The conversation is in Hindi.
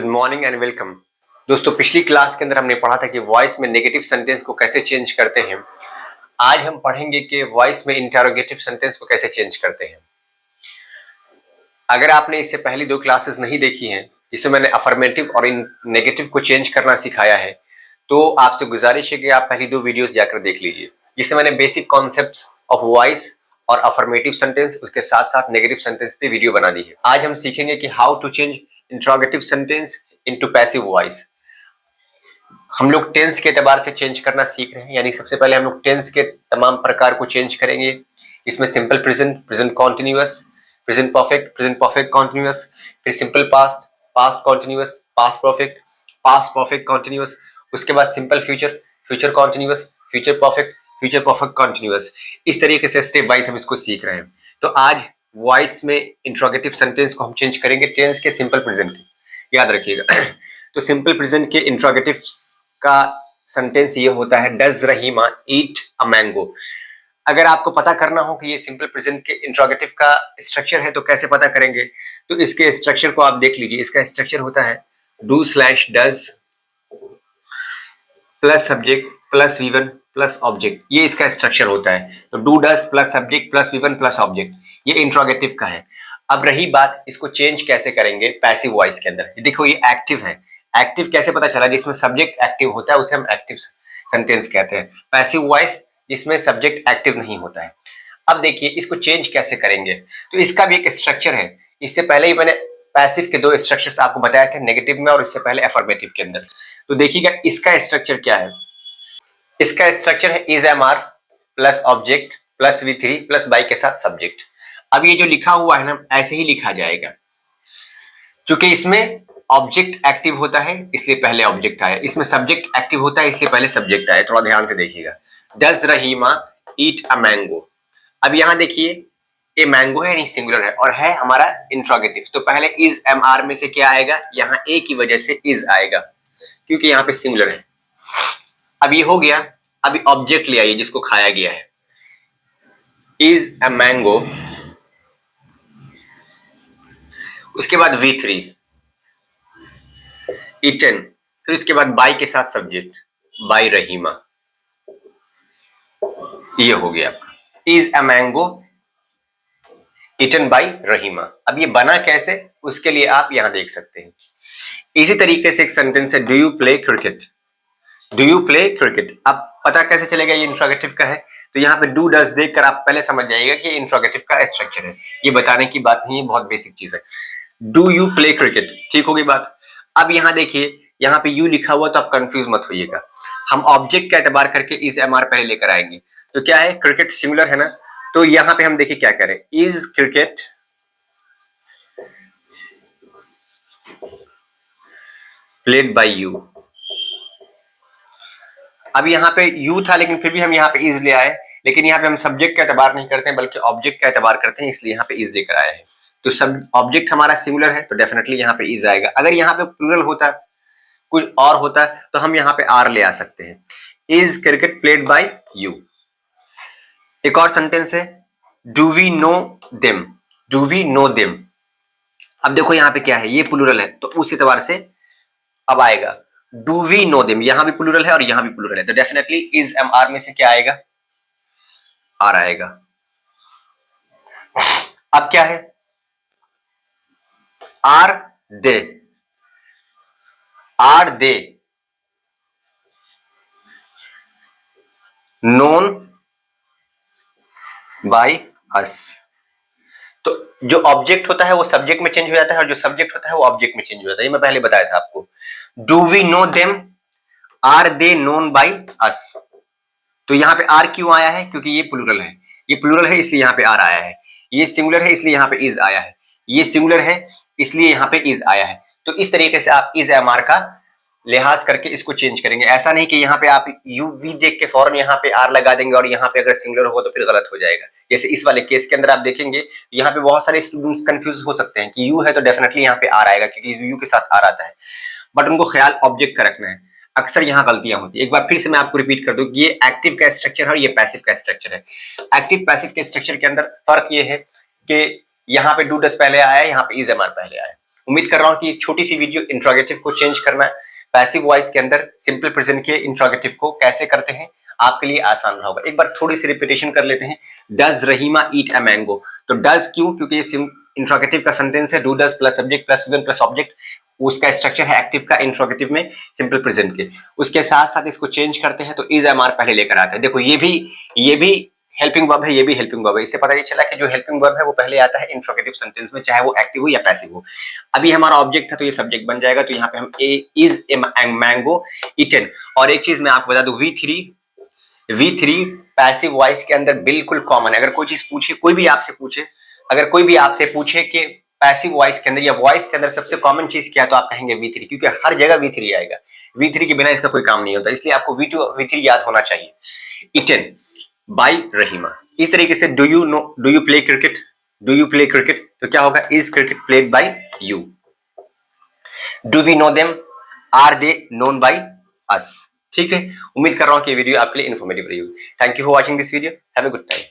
Morning and welcome. दोस्तों, पिछली क्लास के अंदर हमने पढ़ा था कि वॉइस में नेगेटिव सेंटेंस को कैसे चेंज करते हैं। आज हम पढ़ेंगे कि वॉइस में इंटरोगेटिव सेंटेंस को कैसे चेंज करते हैं। अगर आपने इससे पहली दो क्लासेस नहीं देखी हैं जिसमें मैंने अफर्मेटिव और नेगेटिव को चेंज करना सिखाया है, तो आपसे गुजारिश है कि आप पहली दो वीडियोस जाकर देख लीजिए, जिससे मैंने बेसिक कॉन्सेप्ट्स ऑफ वॉइस और अफर्मेटिव सेंटेंस, उसके साथ साथ नेगेटिव सेंटेंस पे वीडियो बना दी है। आज हम सीखेंगे कि how to change interrogative sentence into passive voice. हम लोग टेंस के एतबार से चेंज करना सीख रहे हैं, यानी सबसे पहले हम लोग टेंस के तमाम प्रकार को चेंज करेंगे। इसमें simple present, present continuous, present perfect continuous, फिर simple past, past continuous, past perfect continuous, उसके बाद simple future, future continuous, future perfect continuous. इस तरीके से स्टेप वाइज हम इसको सीख रहे हैं। तो आज वॉइस में इंट्रोगेटिव सेंटेंस को हम चेंज करेंगे टेंस के सिंपल प्रेजेंट, याद रखिएगा। तो सिंपल प्रेजेंट के इंट्रोगेटिव का सेंटेंस ये होता है, does Rahima eat a mango. अगर आपको पता करना हो कि ये सिंपल प्रेजेंट के इंट्रोगेटिव का स्ट्रक्चर है तो कैसे पता करेंगे, तो इसके स्ट्रक्चर को आप देख लीजिए। इसका स्ट्रक्चर होता है do slash does plus subject plus V1 plus object. ये इसका स्ट्रक्चर होता है। तो do does plus subject plus V1 plus object, ये इंट्रोगेटिव का है। अब रही बात इसको चेंज कैसे करेंगे पैसिव वॉइस के अंदर। देखो ये एक्टिव है। एक्टिव कैसे पता चला? जिसमें सब्जेक्ट एक्टिव होता है उसे हम एक्टिव सेंटेंस कहते हैं। पैसिव वॉइस जिसमें सब्जेक्ट एक्टिव नहीं होता है। अब देखिए इसको चेंज कैसे करेंगे, तो इसका भी एक स्ट्रक्चर है। इससे पहले ही मैंने पैसिव के दो स्ट्रक्चर्स आपको बताए थे, नेगेटिव में और इससे पहले अफर्मेटिव के अंदर। तो देखिएगा इसका स्ट्रक्चर क्या है। इसका स्ट्रक्चर है is am are plus object plus V3 plus by के साथ सब्जेक्ट। अब ये जो लिखा हुआ है ना, ऐसे ही लिखा जाएगा। क्योंकि इसमें ऑब्जेक्ट एक्टिव होता है इसलिए पहले ऑब्जेक्ट आया, इसमें सब्जेक्ट एक्टिव होता है इसलिए पहले सब्जेक्ट आया। थोड़ा ध्यान से देखिएगा। Does Rahima eat a mango. अब यहां देखिए ये मैंगो है, यानी सिंगुलर है और है हमारा इंट्रोगेटिव। तो पहले इज एम आर में से क्या आएगा? यहाँ ए की वजह से इज आएगा क्योंकि यहाँ पे सिंगुलर है। अब ये हो गया। अभी ऑब्जेक्ट ले आइए जिसको खाया गया है। इज अ मैंगो, उसके बाद V3 ईटन, फिर उसके बाद बाई के साथ सब्जेक्ट बाई रहीमा। ये हो गया is a mango eaten by Rahima. अब ये बना कैसे, उसके लिए आप यहां देख सकते हैं। इसी तरीके से एक सेंटेंस है, do you play cricket. Do you play cricket. अब पता कैसे चलेगा ये इंट्रोगेटिव का है? तो यहाँ पे डू डज देखकर आप पहले समझ जाइएगा कि इंट्रोगेटिव का स्ट्रक्चर है। ये बताने की बात नहीं है, बहुत बेसिक चीज है। डू यू प्ले क्रिकेट, ठीक होगी बात। अब यहाँ देखिए, यहाँ पे यू लिखा हुआ तो आप कंफ्यूज मत होइएगा। हम ऑब्जेक्ट का एतबार करके इज एम आर पहले लेकर आएंगे। तो क्या है, क्रिकेट सिंगुलर है ना, तो यहाँ पे हम देखिए क्या करें, is cricket played by you. अब यहाँ पे यू था लेकिन फिर भी हम यहाँ पे इज ले आए, लेकिन यहाँ पे हम सब्जेक्ट का एतबार नहीं करते हैं बल्कि ऑब्जेक्ट का एतबार करते हैं, इसलिए यहाँ पे इज लेकर आए हैं। तो सब ऑब्जेक्ट हमारा सिंगुलर है तो डेफिनेटली यहाँ पे इज आएगा। अगर यहाँ पे प्लूरल होता, कुछ और होता, तो हम यहाँ पे आर ले आ सकते हैं। Is cricket played by you. एक और सेंटेंस है, do we know them. Do we know them. अब देखो यहाँ पे क्या है, ये प्लूरल है तो उस एतबार से अब आएगा डू वी नो देम। यहां भी प्लूरल है और यहां भी प्लूरल है, तो डेफिनेटली इज एम आर में से क्या आएगा? आर आएगा। अब क्या है, are they. Are they known by us. तो जो ऑब्जेक्ट होता है वो सब्जेक्ट में चेंज हो जाता है और जो सब्जेक्ट होता है वो ऑब्जेक्ट में चेंज हो जाता है। ये मैं पहले बताया था आपको। Do we know them, are they known by us. तो यहाँ पे आर क्यों आया है? क्योंकि ये प्लूरल है। ये प्लूरल है इसलिए यहाँ पे आर आया है। ये सिंगुलर है इसलिए यहाँ पे इज आया है। ये सिंगुलर है इसलिए यहाँ पे इज आया है। तो इस तरीके से आप इज एम आर का लिहाज करके इसको चेंज करेंगे। ऐसा नहीं कि यहाँ पे आप यू वी देख के फौरन यहाँ पे आर लगा देंगे और यहाँ पे अगर सिंगुलर हो तो फिर गलत हो जाएगा। जैसे इस वाले केस के अंदर आप देखेंगे, यहाँ पे बहुत सारे स्टूडेंट्स कंफ्यूज हो सकते हैं कि यू है तो डेफिनेटली यहाँ पे आर आएगा क्योंकि यू के साथ आर आता है, बट उनको ख्याल ऑब्जेक्ट का रखना है। अक्सर यहाँ गलतियां होती है। एक बार फिर से मैं आपको रिपीट कर दूं, ये एक्टिव का स्ट्रक्चर है और ये पैसिव का स्ट्रक्चर है। एक्टिव पैसिव के स्ट्रक्चर के अंदर फर्क ये है कि यहाँ पे डू डज पहले आया है, यहाँ पे इज एम आर पहले आया है। उम्मीद कर रहा हूं कि एक छोटी सी वीडियो इंट्रोगेटिव को चेंज करना है, पैसिव वॉइस के अंदर सिंपल प्रेजेंट के इंट्रोगेटिव को कैसे करते हैं आपके लिए आसान रहा होगा। एक बार थोड़ी सी रिपीटेशन कर लेते हैं। Does Rahima eat a mango, तो डज क्यों? क्योंकि ये इंट्रोगेटिव का सेंटेंस है, do does plus subject plus V one plus object, उसका स्ट्रक्चर है एक्टिव का इंट्रोगेटिव में सिंपल प्रेजेंट के। उसके साथ साथ इसको चेंज करते हैं तो इज एम आर पहले लेकर आते हैं। देखो ये भी हेल्पिंग वर्ब है, ये भी हेल्पिंग वर्ब है। इससे पता ये चला कि जो हेल्पिंग वर्ब है वो पहले आता है इंट्रोगेटिव सेंटेंस में, चाहे वो एक्टिव हो या पैसिव हो। अभी हमारा ऑब्जेक्ट था तो ये सब्जेक्ट बन जाएगा, तो यहाँ पे हम इज ए मैंगो ईटन। और एक चीज मैं आपको बता दूं, V3 पैसिव वॉइस के अंदर बिल्कुल कॉमन है। अगर कोई चीज पूछे, कोई भी आपसे पूछे कि पैसिव वॉइस के अंदर या वॉइस के अंदर सबसे कॉमन चीज क्या है, तो आप कहेंगे V3, क्योंकि हर जगह V3 आएगा। V3 के बिना इसका कोई काम नहीं होता, इसलिए आपको V3 याद होना चाहिए। Eaten by Rahima. इस तरीके से डू यू प्ले क्रिकेट, तो क्या होगा? Is cricket played by you. Do we know them, are they known by us. ठीक है, उम्मीद कर रहा हूं कि ये वीडियो आपके लिए इन्फॉर्मेटिव रही होगी। Thank you for watching this video, have a good time.